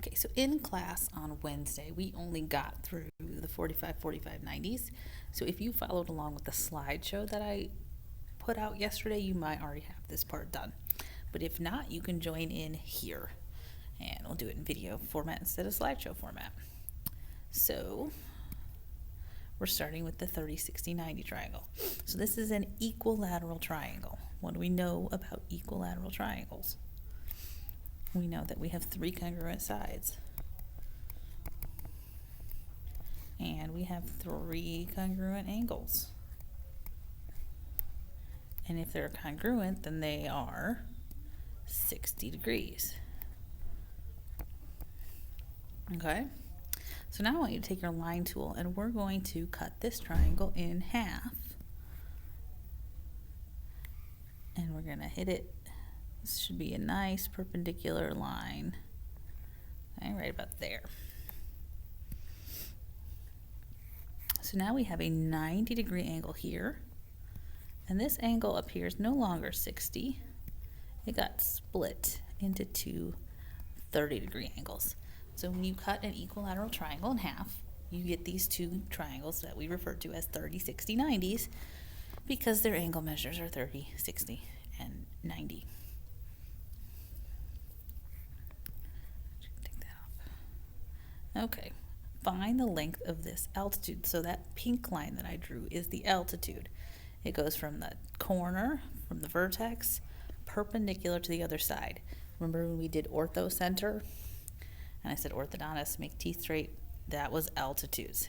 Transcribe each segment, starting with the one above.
Okay, so in class on Wednesday, we only got through the 45, 45, 90s. So if you followed along with the slideshow that I put out yesterday, you might already have this part done. But if not, you can join in here. And we'll do it in video format instead of slideshow format. So we're starting with the 30, 60, 90 triangle. So this is an equilateral triangle. What do we know about equilateral triangles? We know that we have three congruent sides. And we have three congruent angles. And if they're congruent, then they are 60 degrees. Okay? So now I want you to take your line tool and we're going to cut this triangle in half. And we're going to hit it. This should be a nice perpendicular line. Okay, right about there. So now we have a 90-degree angle here. And this angle up here is no longer 60. It got split into two 30-degree angles. So when you cut an equilateral triangle in half, you get these two triangles that we refer to as 30, 60, 90s because their angle measures are 30, 60, and 90. Take that off. Okay, find the length of this altitude. So that pink line that I drew is the altitude. It goes from the corner, from the vertex, perpendicular to the other side. Remember when we did orthocenter? And I said orthodontists make teeth straight. That was altitudes.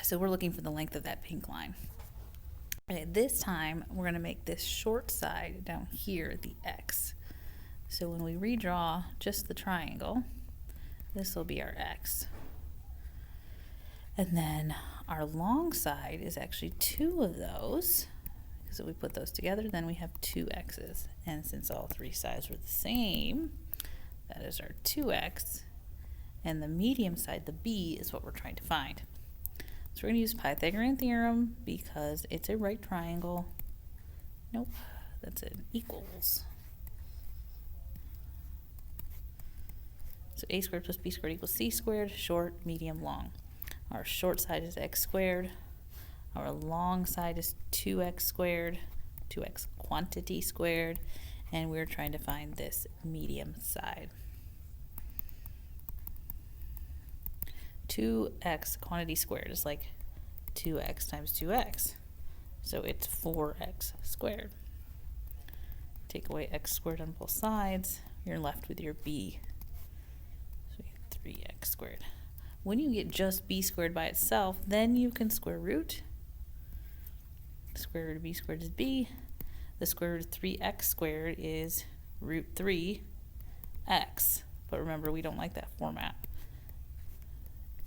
So we're looking for the length of that pink line. Okay, this time we're going to make this short side down here the X. So when we redraw just the triangle, this will be our X. And then our long side is actually two of those. So we put those together, then we have two X's. And since all three sides were the same, that is our 2x, and the medium side, the B, is what we're trying to find. So we're going to use Pythagorean theorem because it's a right triangle. Nope, that's an equals. So a squared plus b squared equals c squared, short, medium, long. Our short side is x squared. Our long side is 2x squared, 2x quantity squared, and we're trying to find this medium side. 2x quantity squared is like 2x times 2x. So it's 4x squared. Take away x squared on both sides, you're left with your b. So you have 3x squared. When you get just b squared by itself, then you can square root. The square root of b squared is b. The square root of 3x squared is root 3x. But remember, we don't like that format.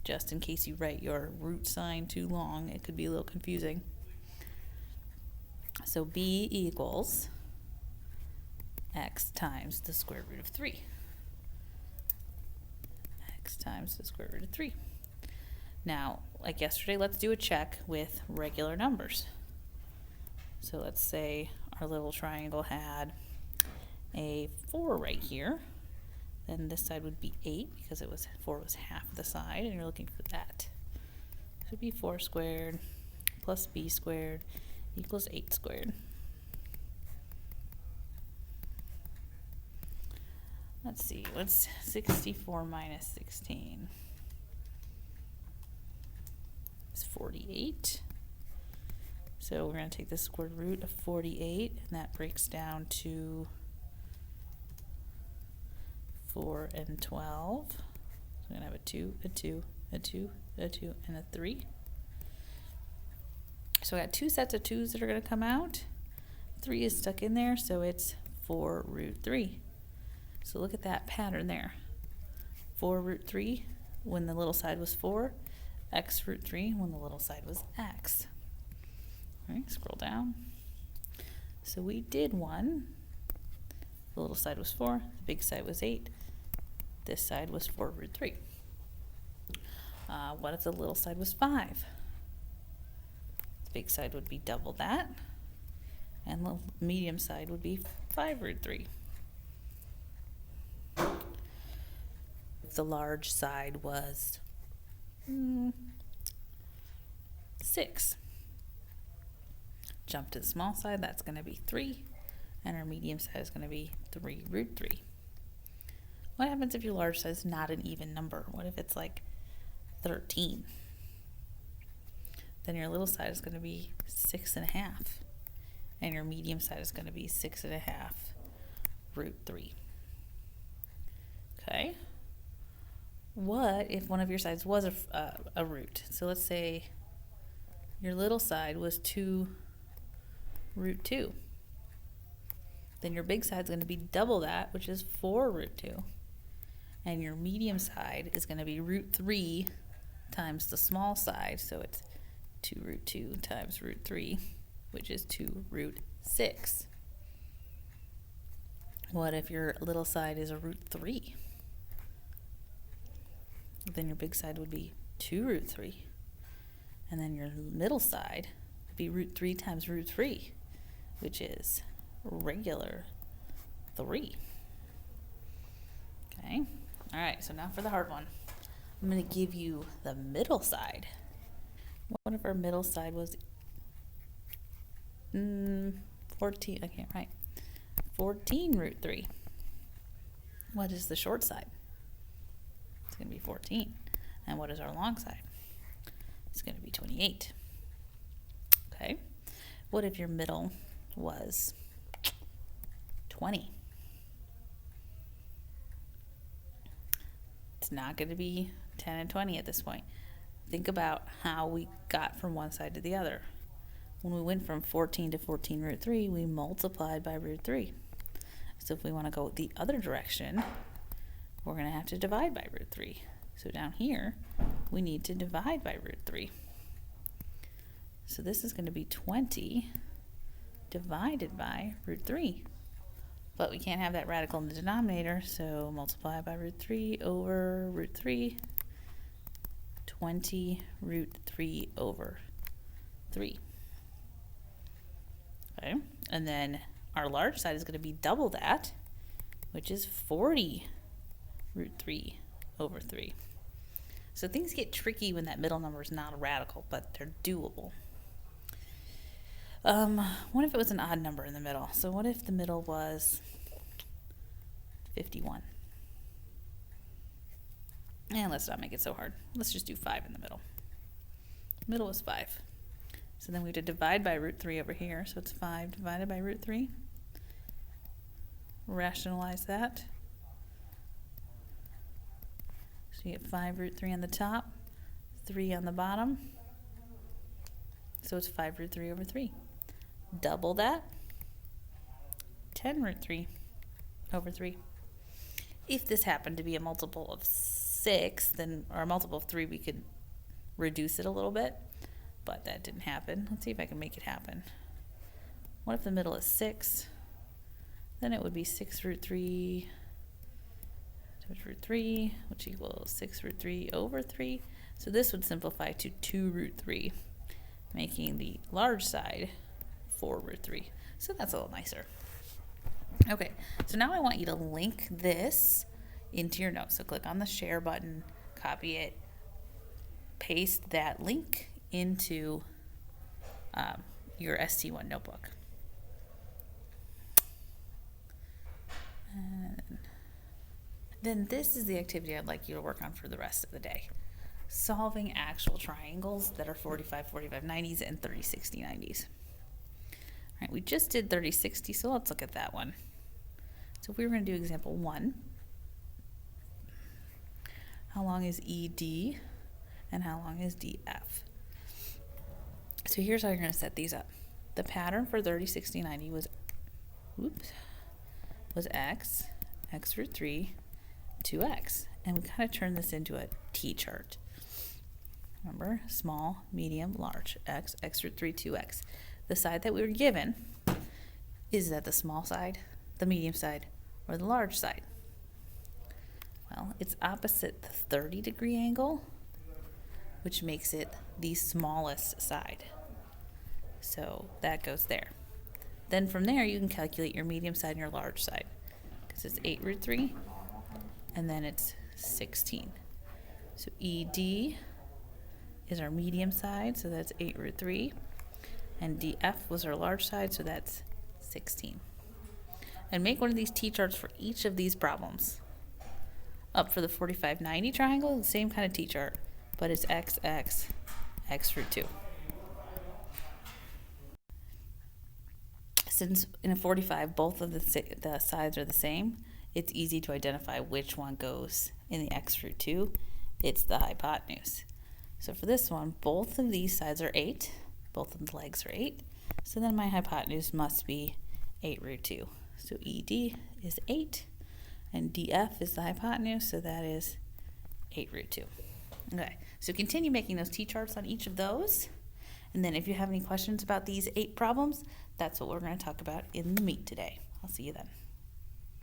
Just in case you write your root sign too long, it could be a little confusing. So b equals x times the square root of 3. X times the square root of 3. Now, like yesterday, let's do a check with regular numbers. So let's say our little triangle had a 4 right here. Then this side would be 8 because 4 was half the side, and you're looking for that. So it would be 4 squared plus b squared equals 8 squared. Let's see, what's 64 minus 16? It's 48. So we're going to take the square root of 48, and that breaks down to 4 and 12. So we're going to have a 2, a 2, a 2, a 2, and a 3. So I got two sets of 2's that are going to come out. 3 is stuck in there, so it's 4 root 3. So look at that pattern there. 4 root 3 when the little side was 4, x root 3 when the little side was x. All right, scroll down. So we did one. The little side was 4, the big side was 8. This side was 4 root 3. What if the little side was 5? The big side would be double that, and the medium side would be 5 root 3. if the large side was 6? Jump to the small side, that's going to be 3. And our medium side is going to be 3 root 3. What happens if your large side is not an even number? What if it's like 13? Then your little side is going to be 6.5. And your medium side is going to be 6.5 root 3. Okay. What if one of your sides was a root? So let's say your little side was 2 root 2. Then your big side is going to be double that, which is 4 root 2. And your medium side is going to be root 3 times the small side, so it's 2 root 2 times root 3, which is 2 root 6. What if your little side is a root 3? Then your big side would be 2 root 3. And then your middle side would be root 3 times root 3, which is regular 3. Okay. All right, so now for the hard one. I'm going to give you the middle side. What if our middle side was 14? I can't write. 14 root 3. What is the short side? It's going to be 14. And what is our long side? It's going to be 28. Okay. What if your middle was 20? It's not going to be 10 and 20 at this point. Think about how we got from one side to the other. When we went from 14 to 14 root 3, we multiplied by root 3. So if we want to go the other direction, we're going to have to divide by root 3. So down here, we need to divide by root 3. So this is going to be 20 divided by root 3. But we can't have that radical in the denominator, so multiply by root 3 over root 3. 20 root 3 over 3. Okay, and then our large side is going to be double that, which is 40 root 3 over 3. So things get tricky when that middle number is not a radical, but they're doable. What if it was an odd number in the middle? So what if the middle was 51? And let's not make it so hard. Let's just do 5 in the middle. Middle is 5. So then we have to divide by root 3 over here. So it's 5 divided by root 3. Rationalize that. So you get 5 root 3 on the top, 3 on the bottom. So it's 5 root 3 over 3. Double that. 10 root 3 over 3. If this happened to be a multiple of 6, then, or a multiple of 3, we could reduce it a little bit, but that didn't happen. Let's see if I can make it happen. What if the middle is 6? Then it would be 6 root 3 times root 3, which equals 6 root 3 over 3. So this would simplify to 2 root 3, making the large side 4 root 3. So that's a little nicer. Okay, so now I want you to link this into your notes. So click on the share button, copy it, paste that link into your ST1 notebook. And then this is the activity I'd like you to work on for the rest of the day. Solving actual triangles that are 45, 45, 90s and 30, 60, 90s. All right, we just did 30, 60, so let's look at that one. So if we were going to do example 1, how long is ED and how long is DF? So here's how you're going to set these up. The pattern for 30, 60, 90 was x root 3, 2x. And we kind of turned this into a T-chart. Remember, small, medium, large, x root 3, 2x. The side that we were given, is that the small side, the medium side, or the large side? Well, it's opposite the 30-degree angle, which makes it the smallest side. So that goes there. Then from there, you can calculate your medium side and your large side, because it's 8 root 3, and then it's 16. So ED is our medium side, so that's 8 root 3. And DF was our large side, so that's 16. And make one of these T-charts for each of these problems. Up for the 45-90 triangle, the same kind of T-chart, but it's x, x, x root 2. Since in a 45 both of the sides are the same, it's easy to identify which one goes in the x root 2. It's the hypotenuse. So for this one, both of these sides are 8. Both of the legs are 8. So then my hypotenuse must be 8 root 2. So ED is 8, and DF is the hypotenuse, so that is 8 root 2. Okay, so continue making those T-charts on each of those. And then if you have any questions about these 8 problems, that's what we're going to talk about in the meet today. I'll see you then.